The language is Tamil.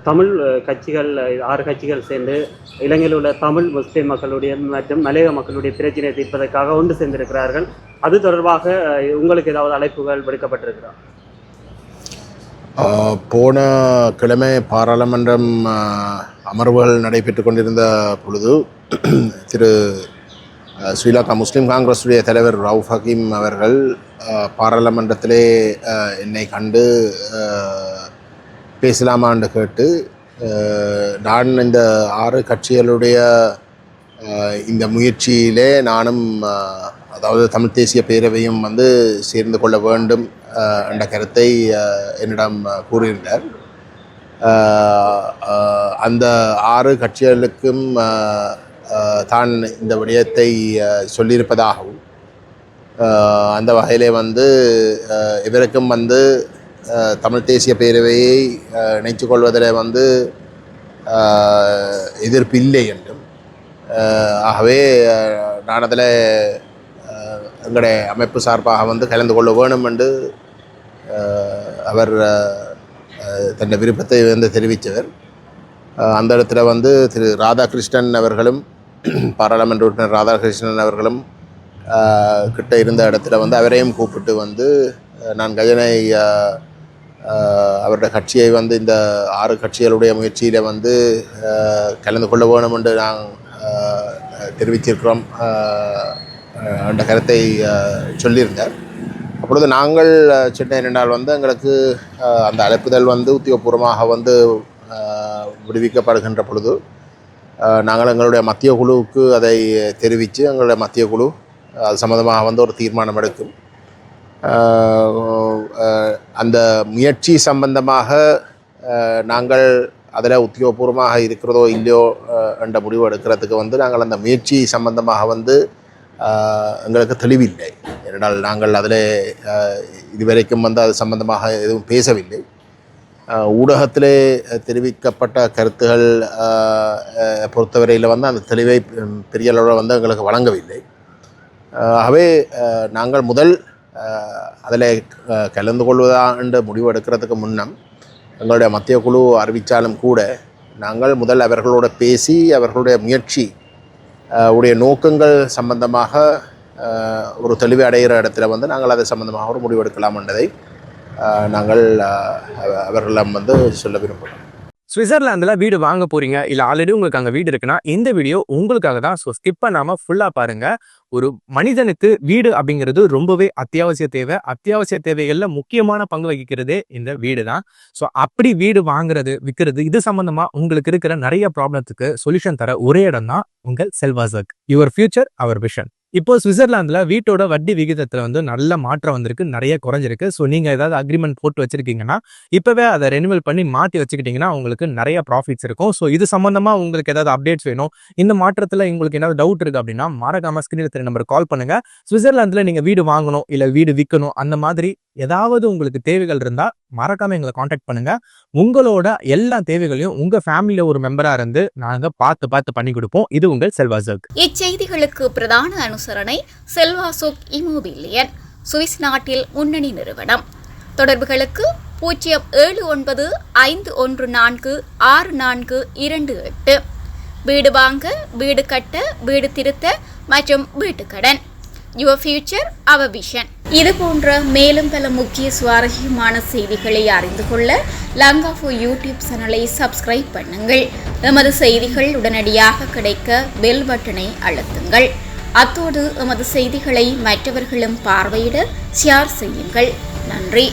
தமிழ் கட்சிகள் 6 கட்சிகள் சேர்ந்து இலங்கையில் உள்ள தமிழ் முஸ்லிம் மக்களுடைய மற்றும் மலையக மக்களுடைய பிரச்சனையை தீர்ப்பதற்காக ஒன்று சேர்ந்திருக்கிறார்கள். அது தொடர்பாக உங்களுக்கு ஏதாவது அழைப்புகள் விடுக்கப்பட்டிருக்கிறா? போன கிழமை பாராளுமன்றம் அமர்வுகள் நடைபெற்று கொண்டிருந்த பொழுது திரு ஸ்ரீலங்கா முஸ்லீம் காங்கிரஸுடைய தலைவர் ரவுஃப் ஹக்கீம் அவர்கள் பாராளுமன்றத்திலே என்னை கண்டு பேசலாமான்னு கேட்டு, நான் இந்த 6 கட்சிகளுடைய இந்த முயற்சியிலே நானும் அதாவது தமிழ் தேசிய பேரவையும் சேர்ந்து கொள்ள வேண்டும் என்ற கருத்தை என்னிடம் கூறியிருந்தார். அந்த 6 கட்சிகளுக்கும் தான் இந்த விடயத்தை சொல்லியிருப்பதாகவும், அந்த வகையிலே இவருக்கும் தமிழ் தேசிய பேரவையை இணைத்து கொள்வதில் எதிர்ப்பு இல்லை என்றும், ஆகவே நான் அதில் எங்களுடைய அமைப்பு சார்பாக கலந்து கொள்ள வேணும் என்று அவர் தன்னுடைய விருப்பத்தை தெரிவித்தவர். அந்த இடத்துல திரு ராதாகிருஷ்ணன் அவர்களும் பாராளுமன்ற உறுப்பினர் ராதாகிருஷ்ணன் அவர்களும் கிட்ட இருந்த இடத்துல அவரையும் கூப்பிட்டு நான் கஜனை அவருடைய கட்சியை இந்த 6 கட்சிகளுடைய முயற்சியில் கலந்து கொள்ள வேணும் என்று நாங்கள் தெரிவித்திருக்கிறோம் என்ற கருத்தை சொல்லியிருந்தார். அப்பொழுது நாங்கள் சின்ன இரண்டால் எங்களுக்கு அந்த அழைப்புதல் உத்தியோகபூர்வமாக விடுவிக்கப்படுகின்ற பொழுது நாங்கள் எங்களுடைய மத்திய குழுவுக்கு அதை தெரிவித்து எங்களுடைய மத்திய குழு அது சம்மந்தமாக ஒரு தீர்மானம் எடுக்கும். அந்த முயற்சி சம்பந்தமாக நாங்கள் அதில் உத்தியோகபூர்வமாக இருக்கிறதோ இல்லையோ என்ற முடிவு எடுக்கிறதுக்கு நாங்கள் அந்த முயற்சி சம்பந்தமாக எங்களுக்கு தெளிவில்லை. ஏனென்றால் நாங்கள் அதில் இதுவரைக்கும் அது சம்பந்தமாக எதுவும் பேசவில்லை. ஊடகத்திலே தெரிவிக்கப்பட்ட கருத்துகள் பொறுத்தவரையில் அந்த தெளிவை பெரிய அளவில் எங்களுக்கு வழங்கவில்லை. ஆகவே நாங்கள் முதல் அதில் கலந்து கொள்வதா என்ற முடிவு எடுக்கிறதுக்கு முன்னம் எங்களுடைய மத்திய குழு அறிவித்தாலும் கூட நாங்கள் முதல் அவர்களோடு பேசி அவர்களுடைய முயற்சி உடைய நோக்கங்கள் சம்பந்தமாக ஒரு தெளிவை அடைகிற இடத்துல நாங்கள் அதை சம்பந்தமாக ஒரு முடிவு எடுக்கலாம் என்றதை நாங்கள் அவர்களிடம் சொல்ல விரும்புகிறோம். சுவிட்சர்லாந்தில் வீடு வாங்க போறீங்க, இல்லை ஆல்ரெடி உங்களுக்கு அங்கே வீடு இருக்குன்னா இந்த வீடியோ உங்களுக்காக தான். ஸோ ஸ்கிப் பண்ணாமல் ஃபுல்லாக பாருங்கள். ஒரு மனிதனுக்கு வீடு அப்படிங்கிறது ரொம்பவே அத்தியாவசிய தேவை. அத்தியாவசிய தேவைகளில் முக்கியமான பங்கு வகிக்கிறதே இந்த வீடு தான். ஸோ அப்படி வீடு வாங்குறது விற்கிறது இது சம்பந்தமா உங்களுக்கு இருக்கிற நிறைய ப்ராப்ளத்துக்கு சொல்யூஷன் தர ஒரே இடம் தான் உங்கள் செல்வாசக். Your future our vision. இப்போ சுவிட்சர்லாந்துல வீட்டோட வட்டி விகிதத்துல நல்ல மாற்றம் வந்திருக்கு, நிறைய குறைஞ்சிருக்கு. ஸோ நீங்க ஏதாவது அக்ரிமெண்ட் போட்டு வச்சிருக்கீங்கன்னா இப்பவே அதை ரெனிவல் பண்ணி மாற்றி வச்சுக்கிட்டீங்கன்னா உங்களுக்கு நிறைய ப்ராஃபிட்ஸ் இருக்கும். ஸோ இது சம்பந்தமா உங்களுக்கு ஏதாவது அப்டேட்ஸ் வேணும், இந்த மாற்றத்துல உங்களுக்கு ஏதாவது டவுட் இருக்கு அப்படின்னா மறக்காம ஸ்கிரீன்ல தெரிய நம்பர் கால் பண்ணுங்க. சுவிட்சர்லாந்துல நீங்க வீடு வாங்கணும் இல்ல வீடு விற்கணும் அந்த மாதிரி ஏதாவது உங்களுக்கு தேவைகள் இருந்தா மறக்காம எங்களை காண்டாக்ட் பண்ணுங்க. உங்களோட எல்லா தேவைகளையும் உங்க ஃபேமிலியில ஒரு மெம்பரா இருந்து நாங்க பார்த்து பண்ணி கொடுப்போம். இது உங்கள் செல்வாசக். இச்செய்திகளுக்கு பிரதான அனுசரணை செல்வாசோக் இமோபிலியன், சுவிஸ் நாட்டில் முன்னணி நிறுவனம். தொடர்புகளுக்கு 0795146428. வீடு வாங்க, வீடு கட்ட, வீடு திருத்த மற்றும் வீட்டுக்கடன். Your future our vision. இது போன்ற மேலும் பல முக்கிய சுவாரஸ்யமான செய்திகளை அறிந்து கொள்ள லங்காஃபோ யூடியூப் சேனலை சப்ஸ்கிரைப் பண்ணுங்கள். எமது செய்திகள் உடனடியாக கிடைக்க பெல் பட்டனை அழுத்துங்கள். அத்தோடு எமது செய்திகளை மற்றவர்களும் பார்வையிட ஷேர் செய்யுங்கள். நன்றி.